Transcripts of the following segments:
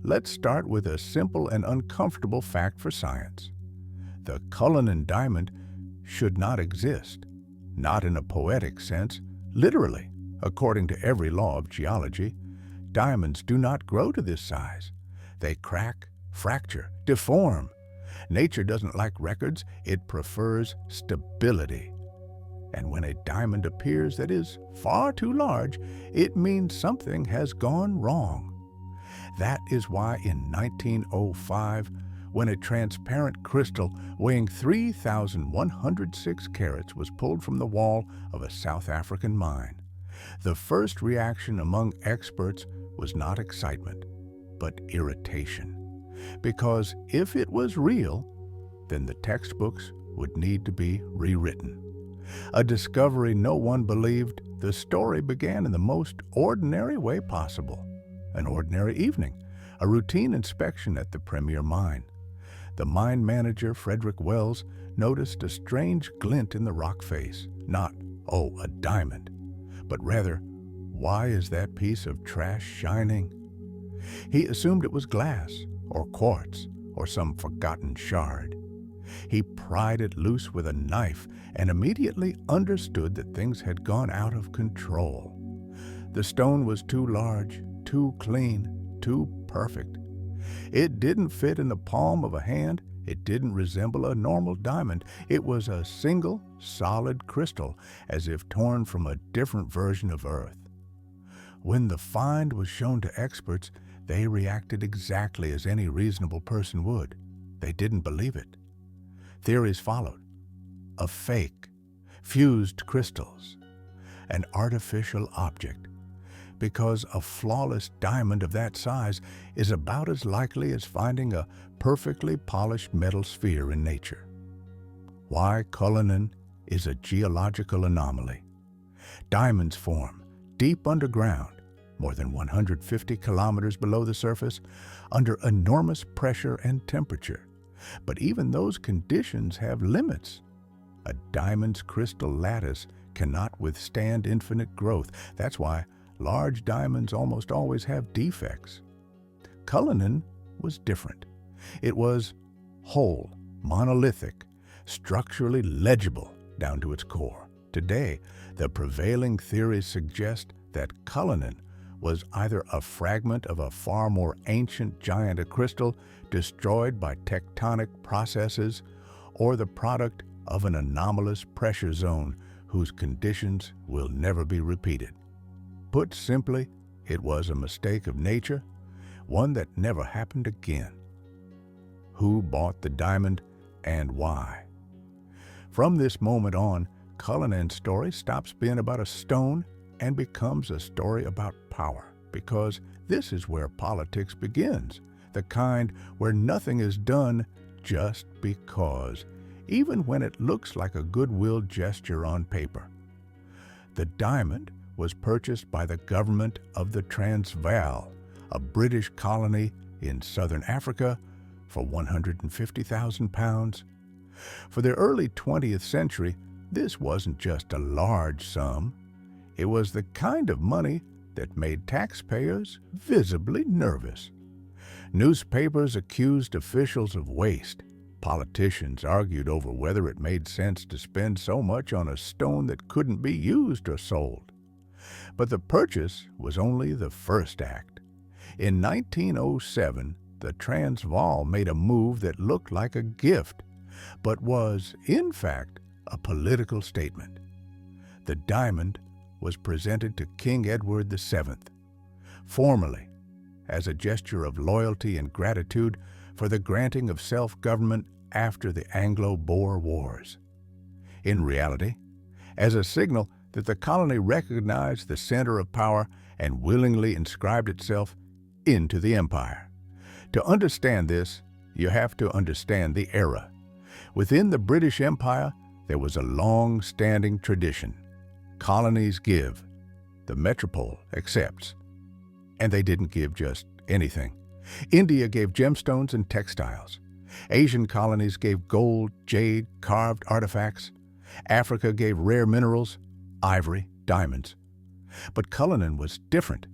let's start with a simple and uncomfortable fact for science. The Cullinan diamond should not exist, not in a poetic sense, literally. According to every law of geology, diamonds do not grow to this size. They crack, fracture, deform. Nature doesn't like records, it prefers stability. And when a diamond appears that is far too large, it means something has gone wrong. That is why in 1905, when a transparent crystal weighing 3,106 carats was pulled from the wall of a South African mine, the first reaction among experts was not excitement, but irritation. Because if it was real, then the textbooks would need to be rewritten. A discovery no one believed, the story began in the most ordinary way possible. An ordinary evening, a routine inspection at the premier mine. The mine manager, Frederick Wells, noticed a strange glint in the rock face. Not, oh, a diamond, but rather, why is that piece of trash shining? He assumed it was glass, or quartz, or some forgotten shard. He pried it loose with a knife and immediately understood that things had gone out of control. The stone was too large, too clean, too perfect. It didn't fit in the palm of a hand. It didn't resemble a normal diamond. It was a single, solid crystal, as if torn from a different version of Earth. When the find was shown to experts, they reacted exactly as any reasonable person would. They didn't believe it. Theories followed. A fake, fused crystals, an artificial object, because a flawless diamond of that size is about as likely as finding a perfectly polished metal sphere in nature. Why Cullinan is a geological anomaly. Diamonds form deep underground, more than 150 kilometers below the surface, under enormous pressure and temperature. But even those conditions have limits. A diamond's crystal lattice cannot withstand infinite growth. That's why large diamonds almost always have defects. Cullinan was different. It was whole, monolithic, structurally legible down to its core. Today, the prevailing theories suggest that Cullinan was either a fragment of a far more ancient giant of crystal destroyed by tectonic processes, or the product of an anomalous pressure zone whose conditions will never be repeated. Put simply, it was a mistake of nature, one that never happened again. Who bought the diamond and why? From this moment on, Cullinan's story stops being about a stone and becomes a story about power, because this is where politics begins, the kind where nothing is done just because, even when it looks like a goodwill gesture on paper. The diamond was purchased by the government of the Transvaal, a British colony in southern Africa, for £150,000. For the early 20th century, this wasn't just a large sum. It was the kind of money that made taxpayers visibly nervous. Newspapers accused officials of waste. Politicians argued over whether it made sense to spend so much on a stone that couldn't be used or sold. But the purchase was only the first act. In 1907, the Transvaal made a move that looked like a gift, but was, in fact, a political statement. The diamond was presented to King Edward VII, formally, as a gesture of loyalty and gratitude for the granting of self-government after the Anglo-Boer Wars. In reality, as a signal that the colony recognized the center of power and willingly inscribed itself into the empire. To understand this, you have to understand the era. Within the British Empire, there was a long-standing tradition. Colonies give, the metropole accepts. And they didn't give just anything. India gave gemstones and textiles. Asian colonies gave gold, jade, carved artifacts. Africa gave rare minerals, ivory, diamonds. But Cullinan was different.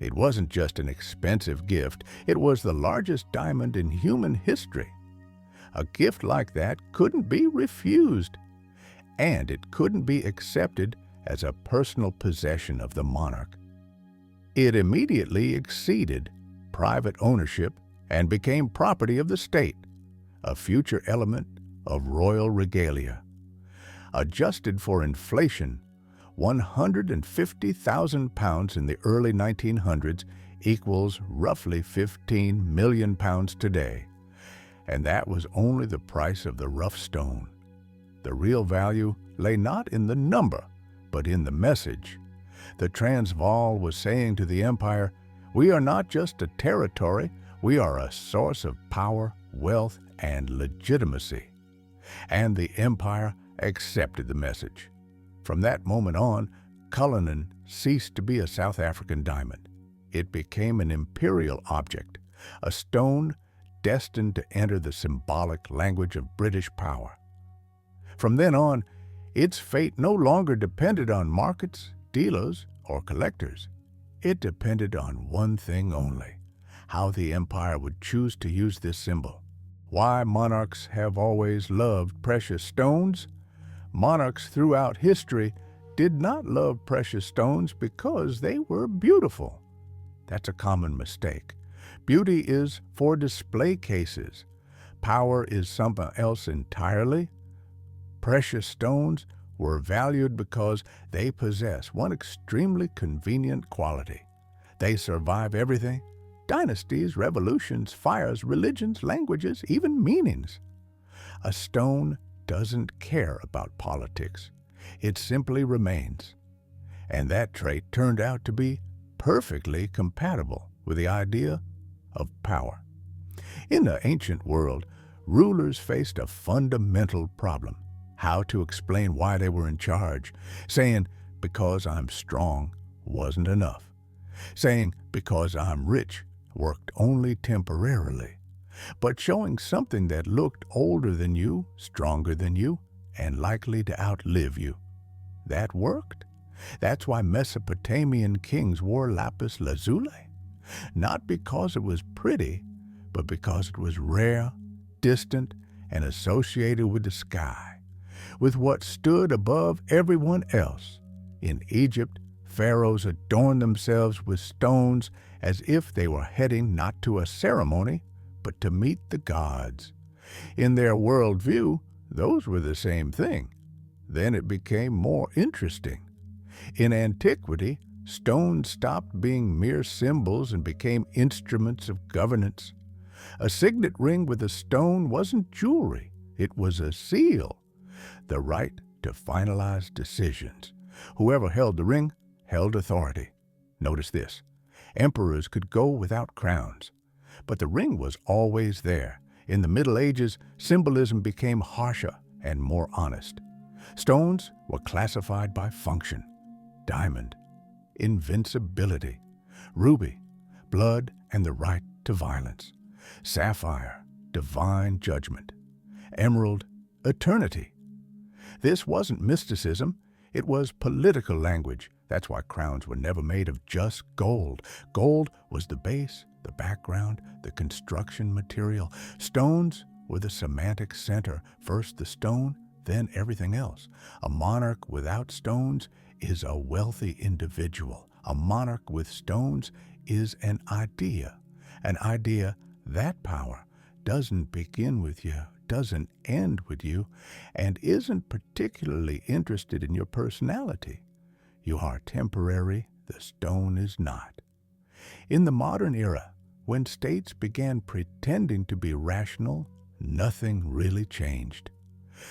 It wasn't just an expensive gift, it was the largest diamond in human history. A gift like that couldn't be refused, and it couldn't be accepted as a personal possession of the monarch. It immediately exceeded private ownership and became property of the state, a future element of royal regalia. Adjusted for inflation, 150,000 pounds in the early 1900s equals roughly 15 million pounds today. And that was only the price of the rough stone. The real value lay not in the number, but in the message. The Transvaal was saying to the empire, "We are not just a territory, we are a source of power, wealth, and legitimacy." And the empire accepted the message. From that moment on, Cullinan ceased to be a South African diamond. It became an imperial object, a stone destined to enter the symbolic language of British power. From then on, its fate no longer depended on markets, dealers, or collectors. It depended on one thing only: how the empire would choose to use this symbol. Why monarchs have always loved precious stones? Monarchs throughout history did not love precious stones because they were beautiful. That's a common mistake. Beauty is for display cases. Power is something else entirely. Precious stones were valued because they possess one extremely convenient quality. They survive everything: dynasties, revolutions, fires, religions, languages, even meanings. A stone doesn't care about politics. It simply remains. And that trait turned out to be perfectly compatible with the idea of power. In the ancient world, rulers faced a fundamental problem: how to explain why they were in charge. Saying, "Because I'm strong," wasn't enough. Saying, "Because I'm rich," worked only temporarily. But showing something that looked older than you, stronger than you, and likely to outlive you, that worked. That's why Mesopotamian kings wore lapis lazuli. Not because it was pretty, but because it was rare, distant, and associated with the sky, with what stood above everyone else. In Egypt, pharaohs adorned themselves with stones as if they were heading not to a ceremony, but to meet the gods. In their worldview, those were the same thing. Then it became more interesting. In antiquity, stones stopped being mere symbols and became instruments of governance. A signet ring with a stone wasn't jewelry, it was a seal, the right to finalize decisions. Whoever held the ring held authority. Notice this: emperors could go without crowns, but the ring was always there. In the Middle Ages, symbolism became harsher and more honest. Stones were classified by function: diamond, invincibility; ruby, blood and the right to violence; sapphire, divine judgment; emerald, eternity. This wasn't mysticism, it was political language. That's why crowns were never made of just gold. Gold was the base, the background, the construction material. Stones were the semantic center. First the stone, then everything else. A monarch without stones is a wealthy individual. A monarch with stones is an idea. An idea, that power, doesn't begin with you, doesn't end with you, and isn't particularly interested in your personality. You are temporary, the stone is not. In the modern era, when states began pretending to be rational, nothing really changed.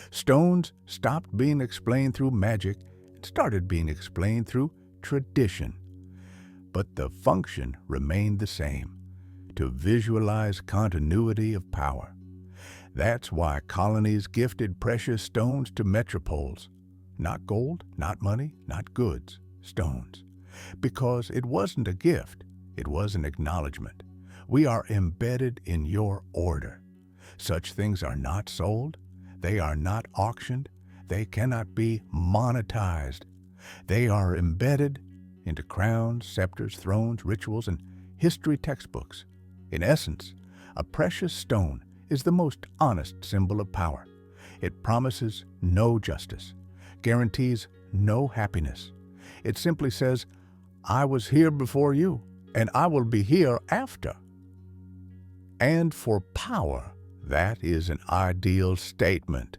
Stones stopped being explained through magic and started being explained through tradition. But the function remained the same: to visualize continuity of power. That's why colonies gifted precious stones to metropoles. Not gold, not money, not goods, stones. Because it wasn't a gift, it was an acknowledgement. We are embedded in your order. Such things are not sold, they are not auctioned, they cannot be monetized. They are embedded into crowns, scepters, thrones, rituals, and history textbooks. In essence, a precious stone is the most honest symbol of power. It promises no justice, guarantees no happiness. It simply says, I was here before you, and I will be here after. And for power, that is an ideal statement.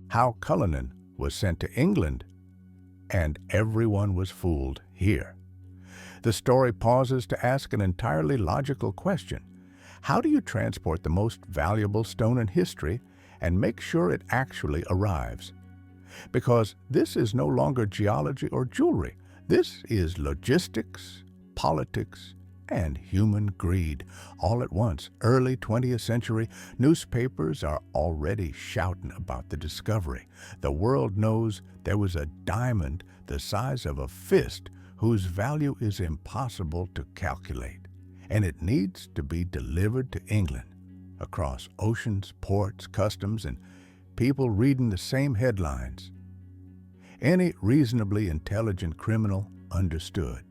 How Cullinan was sent to England, and everyone was fooled here. The story pauses to ask an entirely logical question. How do you transport the most valuable stone in history and make sure it actually arrives? Because this is no longer geology or jewelry. This is logistics, politics, and human greed. All at once, early 20th century, newspapers are already shouting about the discovery. The world knows there was a diamond the size of a fist whose value is impossible to calculate, and it needs to be delivered to England across oceans, ports, customs, and people reading the same headlines. Any reasonably intelligent criminal understood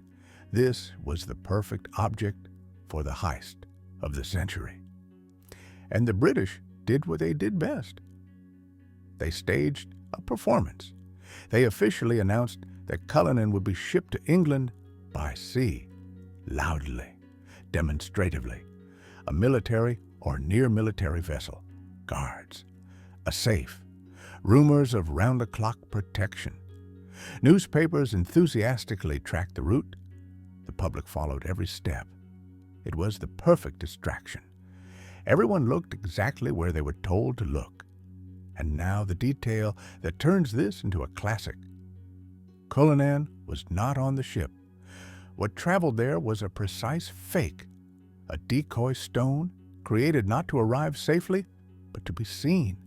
this was the perfect object for the heist of the century. And the British did what they did best. They staged a performance. They officially announced that Cullinan would be shipped to England by sea, loudly, demonstratively. A military or near-military vessel, guards, a safe, rumors of round-the-clock protection. Newspapers enthusiastically tracked the route. The public followed every step. It was the perfect distraction. Everyone looked exactly where they were told to look. And now the detail that turns this into a classic. Cullinan was not on the ship. What traveled there was a precise fake, a decoy stone created not to arrive safely, but to be seen.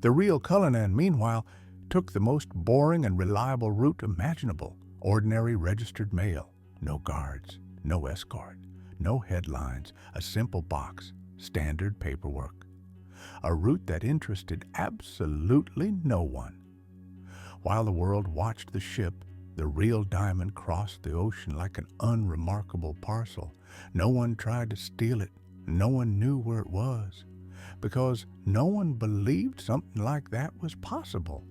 The real Cullinan, meanwhile, took the most boring and reliable route imaginable, ordinary registered mail. No guards, no escort, no headlines, a simple box, standard paperwork. A route that interested absolutely no one. While the world watched the ship, the real diamond crossed the ocean like an unremarkable parcel. No one tried to steal it. No one knew where it was, because no one believed something like that was possible.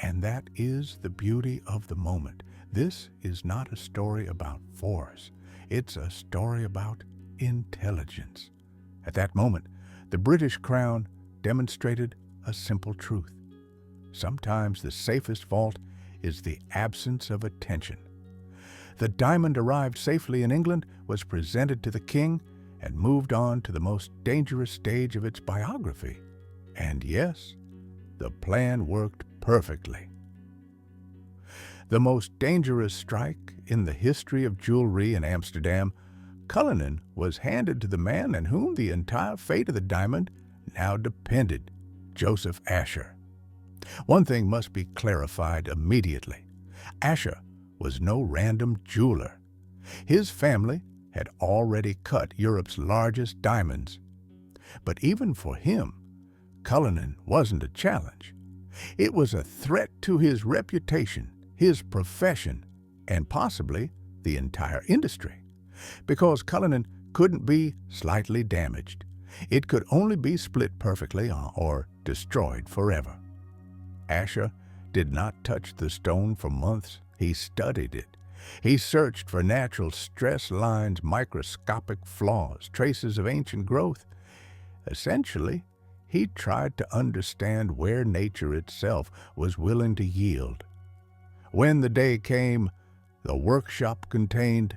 And that is the beauty of the moment. This is not a story about force. It's a story about intelligence. At that moment, the British Crown demonstrated a simple truth. Sometimes the safest vault is the absence of attention. The diamond arrived safely in England, was presented to the king, and moved on to the most dangerous stage of its biography. And yes, the plan worked perfectly. The most dangerous strike in the history of jewelry in Amsterdam, Cullinan was handed to the man on whom the entire fate of the diamond now depended, Joseph Asher. One thing must be clarified immediately. Asher was no random jeweler. His family had already cut Europe's largest diamonds. But even for him, Cullinan wasn't a challenge. It was a threat to his reputation, his profession, and possibly the entire industry. Because Cullinan couldn't be slightly damaged. It could only be split perfectly or destroyed forever. Asher did not touch the stone for months. He studied it. He searched for natural stress lines, microscopic flaws, traces of ancient growth. Essentially, he tried to understand where nature itself was willing to yield. When the day came, the workshop contained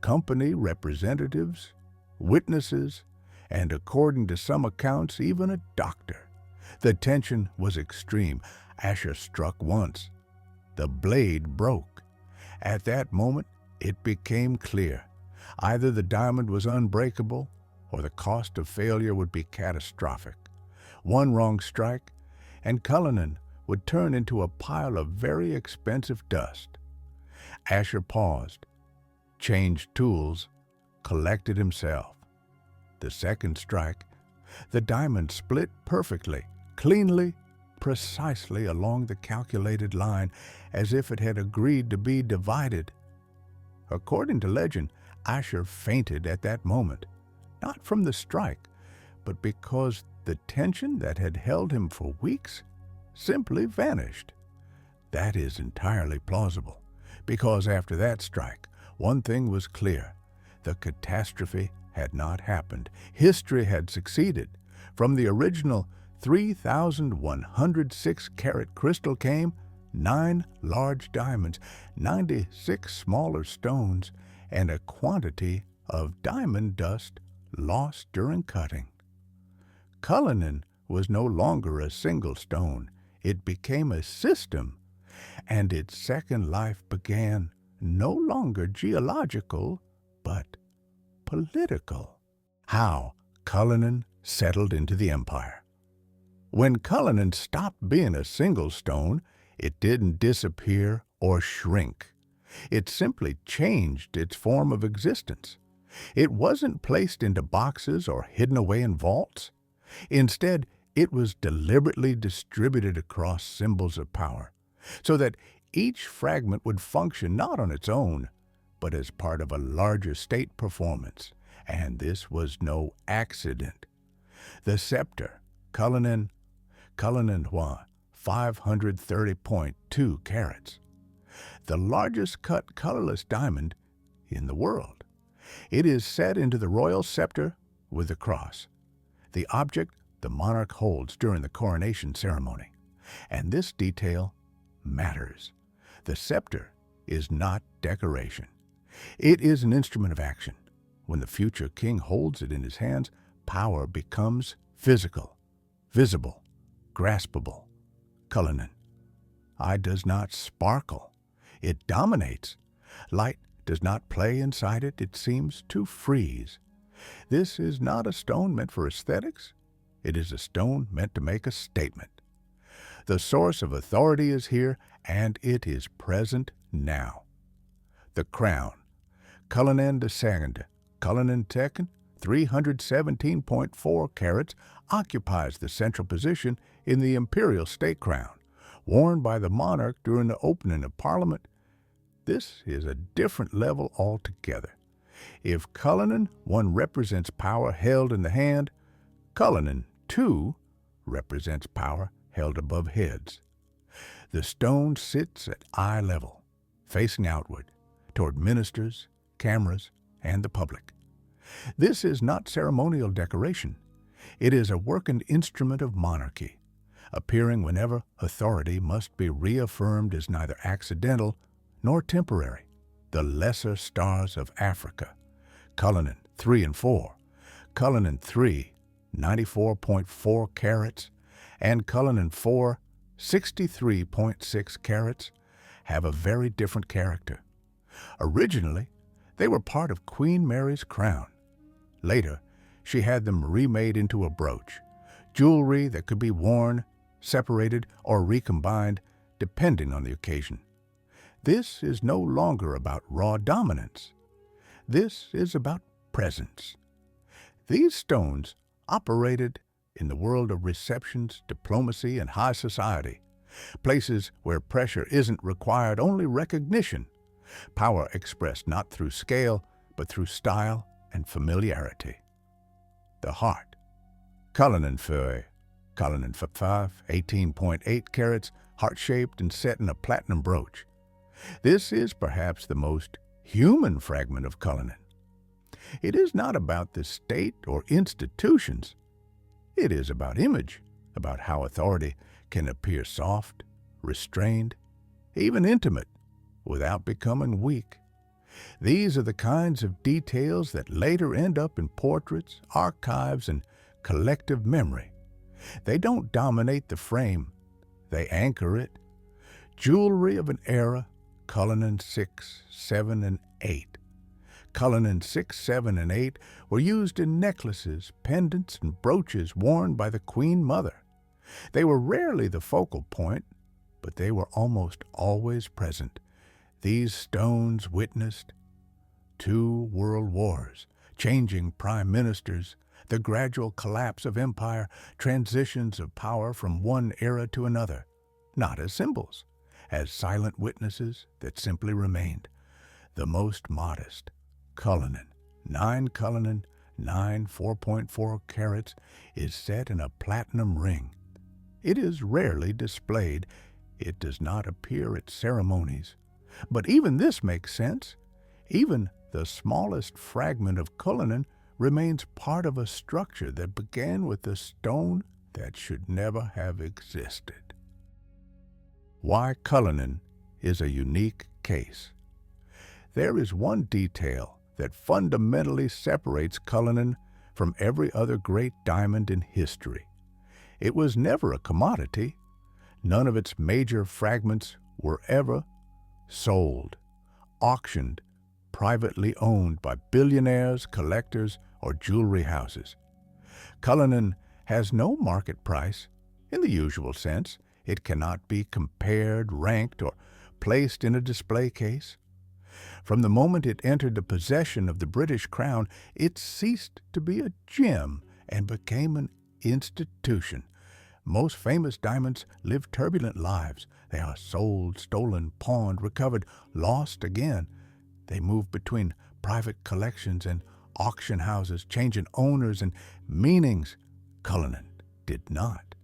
company representatives, witnesses, and according to some accounts, even a doctor. The tension was extreme. Asher struck once. The blade broke. At that moment, it became clear. Either the diamond was unbreakable, or the cost of failure would be catastrophic. One wrong strike, and Cullinan would turn into a pile of very expensive dust. Asher paused, changed tools, collected himself. The second strike, the diamond split perfectly, cleanly, precisely along the calculated line, as if it had agreed to be divided. According to legend, Asher fainted at that moment, not from the strike, but because the tension that had held him for weeks simply vanished. That is entirely plausible, because after that strike, one thing was clear. The catastrophe had not happened. History had succeeded. From the original 3,106 carat crystal came 9 large diamonds, 96 smaller stones, and a quantity of diamond dust lost during cutting. Cullinan was no longer a single stone. It became a system, and its second life began no longer geological, but political. How Cullinan settled into the empire. When Cullinan stopped being a single stone, it didn't disappear or shrink. It simply changed its form of existence. It wasn't placed into boxes or hidden away in vaults. Instead, it was deliberately distributed across symbols of power, so that each fragment would function not on its own, but as part of a larger state performance. And this was no accident. The scepter, Cullinan 530.2 carats, the largest cut colorless diamond in the world. It is set into the royal scepter with the cross, the object the monarch holds during the coronation ceremony. And this detail matters. The scepter is not decoration. It is an instrument of action. When the future king holds it in his hands, power becomes physical, visible, graspable. Cullinan. Eye does not sparkle. It dominates. Light does not play inside it. It seems to freeze. This is not a stone meant for aesthetics. It is a stone meant to make a statement. The source of authority is here, and it is present now. The crown. Cullinan II, Cullinan II, 317.4 carats, occupies the central position in the imperial state crown, worn by the monarch during the opening of Parliament. This is a different level altogether. If Cullinan I represents power held in the hand, Cullinan II represents power held above heads. The stone sits at eye level, facing outward, toward ministers, cameras, and the public. This is not ceremonial decoration. It is a working instrument of monarchy, appearing whenever authority must be reaffirmed as neither accidental nor temporary. The lesser stars of Africa, Cullinan III and IV, Cullinan III, 94.4 carats, and Cullinan IV, 63.6 carats, have a very different character. Originally, they were part of Queen Mary's crown. Later, she had them remade into a brooch, jewelry that could be worn, separated, or recombined, depending on the occasion. This is no longer about raw dominance. This is about presence. These stones operated in the world of receptions, diplomacy, and high society, places where pressure isn't required, only recognition, power expressed not through scale, but through style and familiarity. The heart. Cullinan IV, Cullinan V, 18.8 carats, heart-shaped and set in a platinum brooch. This is perhaps the most human fragment of Cullinan. It is not about the state or institutions. It is about image, about how authority can appear soft, restrained, even intimate, without becoming weak. These are the kinds of details that later end up in portraits, archives, and collective memory. They don't dominate the frame. They anchor it. Jewelry of an era, Cullinan VI, VII, and VIII. Cullinan VI, VII, and VIII were used in necklaces, pendants, and brooches worn by the Queen Mother. They were rarely the focal point, but they were almost always present. These stones witnessed 2 world wars, changing prime ministers, the gradual collapse of empire, transitions of power from one era to another, not as symbols, as silent witnesses that simply remained. The most modest, Cullinan, 9 Cullinan, 9 4.4 carats, is set in a platinum ring. It is rarely displayed. It does not appear at ceremonies. But even this makes sense. Even the smallest fragment of Cullinan remains part of a structure that began with a stone that should never have existed. Why Cullinan is a unique case. There is one detail that fundamentally separates Cullinan from every other great diamond in history. It was never a commodity. None of its major fragments were ever sold, auctioned, privately owned by billionaires, collectors, or jewelry houses. Cullinan has no market price in the usual sense. It cannot be compared, ranked, or placed in a display case. From the moment it entered the possession of the British Crown, it ceased to be a gem and became an institution. Most famous diamonds live turbulent lives. They are sold, stolen, pawned, recovered, lost again. They move between private collections and auction houses, changing owners and meanings. Cullinan did not.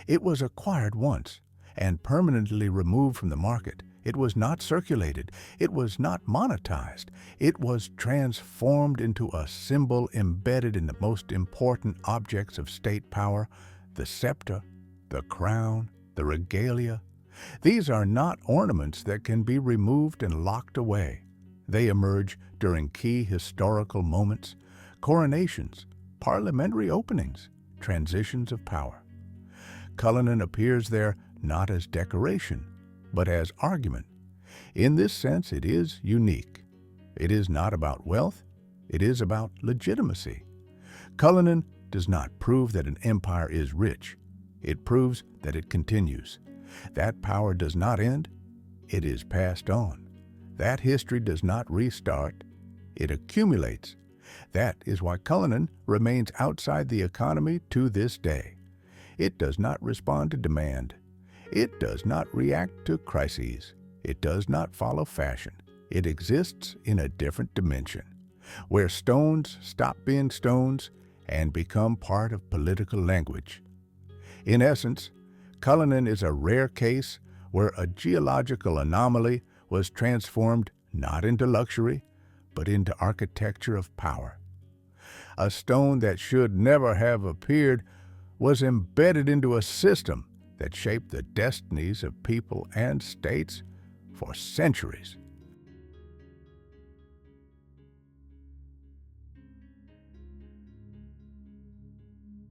It was acquired once and permanently removed from the market. It was not circulated. It was not monetized. It was transformed into a symbol embedded in the most important objects of state power, the scepter, the crown, the regalia. These are not ornaments that can be removed and locked away. They emerge during key historical moments, coronations, parliamentary openings, transitions of power. Cullinan appears there not as decoration, but as argument. In this sense, it is unique. It is not about wealth. It is about legitimacy. Cullinan does not prove that an empire is rich. It proves that it continues. That power does not end. It is passed on. That history does not restart. It accumulates. That is why Cullinan remains outside the economy to this day. It does not respond to demand. It does not react to crises. It does not follow fashion. It exists in a different dimension, where stones stop being stones and become part of political language. In essence, Cullinan is a rare case where a geological anomaly was transformed not into luxury, but into architecture of power. A stone that should never have appeared was embedded into a system that shaped the destinies of people and states for centuries.